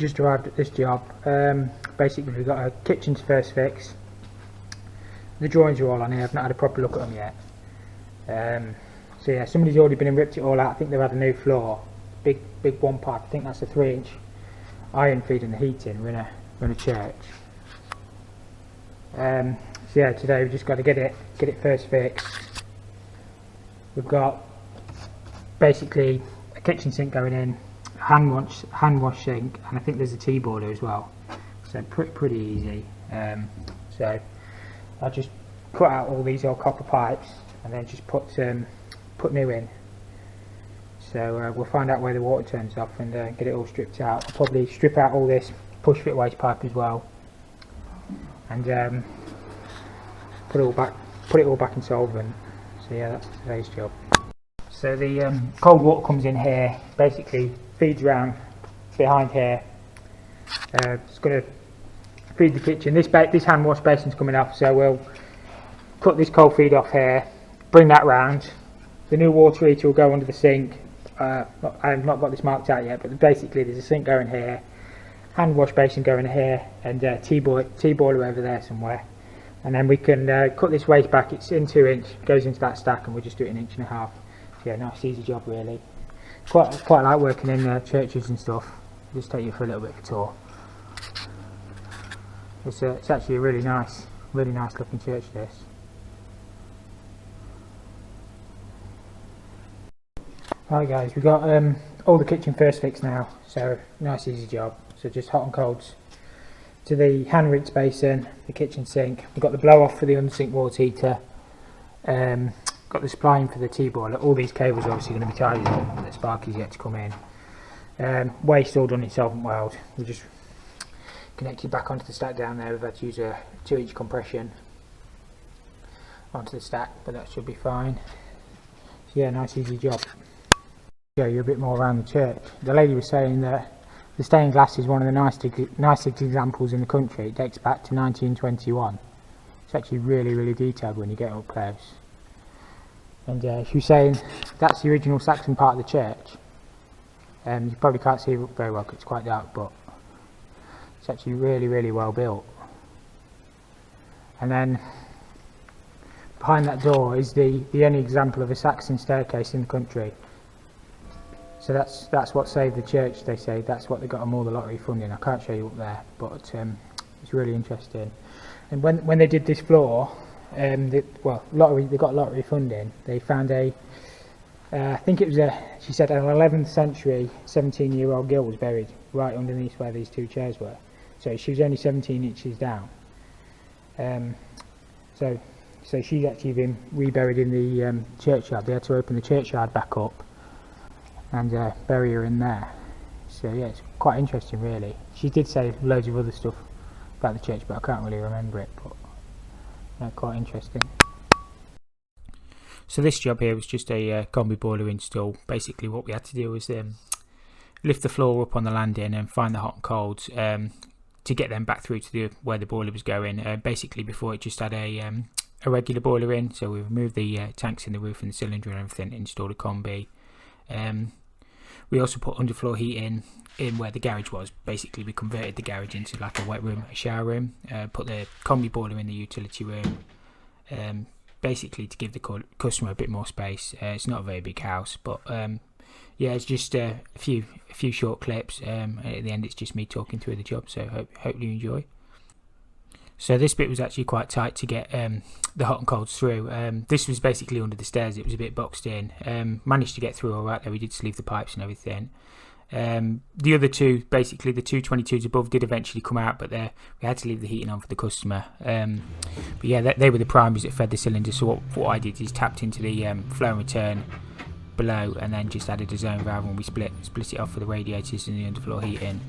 just arrived at this job. Basically we've got a kitchen's first fix. The drawings are all on here, I've not had a proper look at them yet. So yeah, somebody's already been and ripped it all out. I think they've had a new floor. Big one pipe, I think that's a 3-inch iron feeding the heating. We're in a church. So yeah, today we've just got to get it first fixed. We've got basically a kitchen sink going in, hand wash sink, and I think there's a tea boiler as well. So pretty easy. So I'll just cut out all these old copper pipes and then just put new in. So we'll find out where the water turns off and get it all stripped out. I'll probably strip out all this push fit waste pipe as well, and put it all back in solvent. So yeah, that's today's job. So the cold water comes in here, basically feeds around behind here. It's going to feed the kitchen. This hand wash basin's coming off, so we'll cut this cold feed off here, bring that round. The new water heater will go under the sink. I've not got this marked out yet, but basically there's a sink going here, hand wash basin going here, and tea boiler over there somewhere. And then we can cut this waste back. It's in 2-inch, goes into that stack, and we'll just do it 1.5 inches. So yeah, nice easy job really. Quite like working in churches and stuff. Just take you for a little bit of a tour. It's actually a really nice looking church, this. Right guys, we've got all the kitchen first fix now, so nice easy job. So just hot and colds to the hand rinse basin, the kitchen sink. We've got the blow off for the under sink water heater, got the spline for the tea boiler. All these cables are obviously going to be tidied up, the sparky's yet to come in. Waste all done in solvent weld. We just connected back onto the stack down there. We've had to use a 2-inch compression onto the stack, but that should be fine. So yeah, nice easy job. Show you a bit more around the church. The lady was saying that the stained glass is one of the nicest examples in the country. It dates back to 1921. It's actually really detailed when you get up close. And she was saying that's the original Saxon part of the church. You probably can't see it very well because it's quite dark, but it's actually really well built. And then behind that door is the only example of a Saxon staircase in the country. So that's what saved the church, they say. That's what they got them all the lottery funding. I can't show you up there, but it's really interesting. And when they did this floor, they got lottery funding. They found I think it was she said an 11th century 17-year-old girl was buried right underneath where these two chairs were. So she was only 17 inches down. So she's actually been reburied in the churchyard. They had to open the churchyard back up and bury her in there. So yeah, it's quite interesting really. She did say loads of other stuff about the church, but I can't really remember it, but yeah, quite interesting. So this job here was just a Combi boiler install. Basically what we had to do was lift the floor up on the landing and find the hot and colds to get them back through to where the boiler was going. Basically before it just had a regular boiler in, so we removed the tanks in the roof and the cylinder and everything, installed a Combi. We also put underfloor heating in where the garage was. Basically we converted the garage into like a wet room, a shower room, put the Combi boiler in the utility room, basically to give the customer a bit more space. It's not a very big house, but yeah, it's just a few short clips. At the end it's just me talking through the job, so hope you enjoy. So this bit was actually quite tight to get the hot and colds through. This was basically under the stairs, it was a bit boxed in. Managed to get through alright though, we did sleeve the pipes and everything. The other two, basically the two 22s above, did eventually come out, but we had to leave the heating on for the customer. But yeah, they were the primaries that fed the cylinder, so what I did is tapped into the flow and return below and then just added a zone valve, and we split it off for the radiators and the underfloor heating.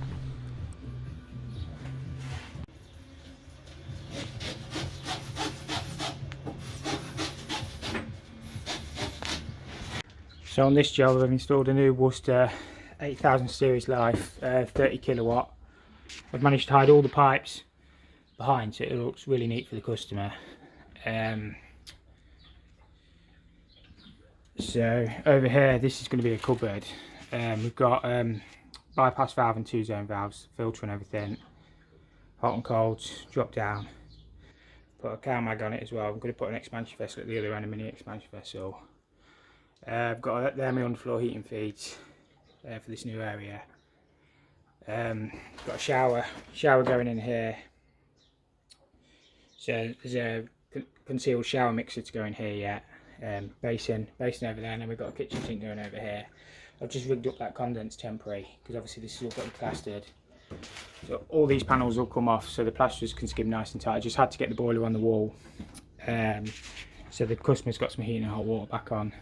So on this job I've installed a new Worcester 8000 series life, 30 kilowatt. I've managed to hide all the pipes behind so it looks really neat for the customer. So over here this is going to be a cupboard. We've got bypass valve and 2 zone valves, filter and everything, hot and cold, drop down, put a cow mag on it as well. I'm going to put an expansion vessel at the other end, a mini expansion vessel. I've got there my underfloor heating feeds for this new area. Got a shower going in here. So there's a concealed shower mixer to go in here yet. Basin over there, and then we've got a kitchen sink going over here. I've just rigged up that condense temporary because obviously this is all got to be plastered. So all these panels will come off so the plasters can skim nice and tight. I just had to get the boiler on the wall, so the customer's got some heating and hot water back on.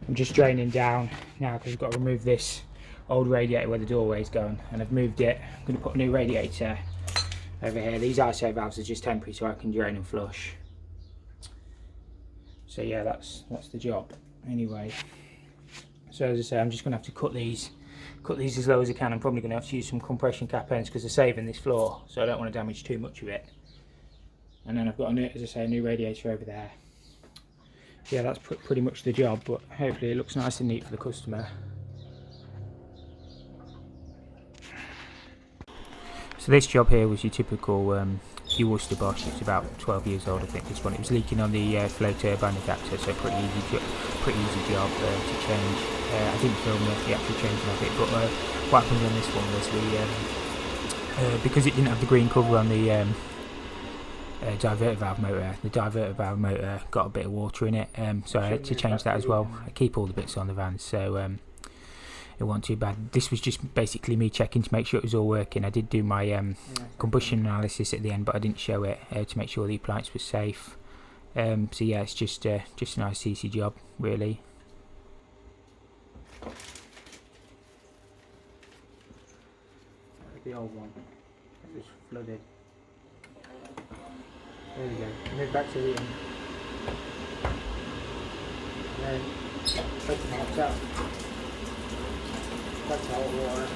I'm just draining down now because I've got to remove this old radiator where the doorway's going, and I've moved it. I'm going to put a new radiator over here. These ISO valves are just temporary so I can drain and flush. So yeah, that's the job anyway. So as I say, I'm just going to have to cut these as low as I can. I'm probably going to have to use some compression cap ends because they're saving this floor, so I don't want to damage too much of it. And then I've got, as I say, a new radiator over there. Yeah, that's pretty much the job, but hopefully it looks nice and neat for the customer. So this job here was your typical your Worcester Bosch. It's about 12 years old, I think. This one, it was leaking on the flow turbine adapter, so pretty easy job to change. I didn't film the actual changing of it, but what happened on this one was we because it didn't have the green cover on the diverter valve motor. The diverter valve motor got a bit of water in it, so I had to change that as well. I keep all the bits on the van, so it wasn't too bad. This was just basically me checking to make sure it was all working. I did do my combustion analysis at the end, but I didn't show it to make sure the appliance was safe. So yeah, it's just a nice easy job, really. The old one, it was flooded. There we go. Move back to the end. And then take the marks out. That's hot water.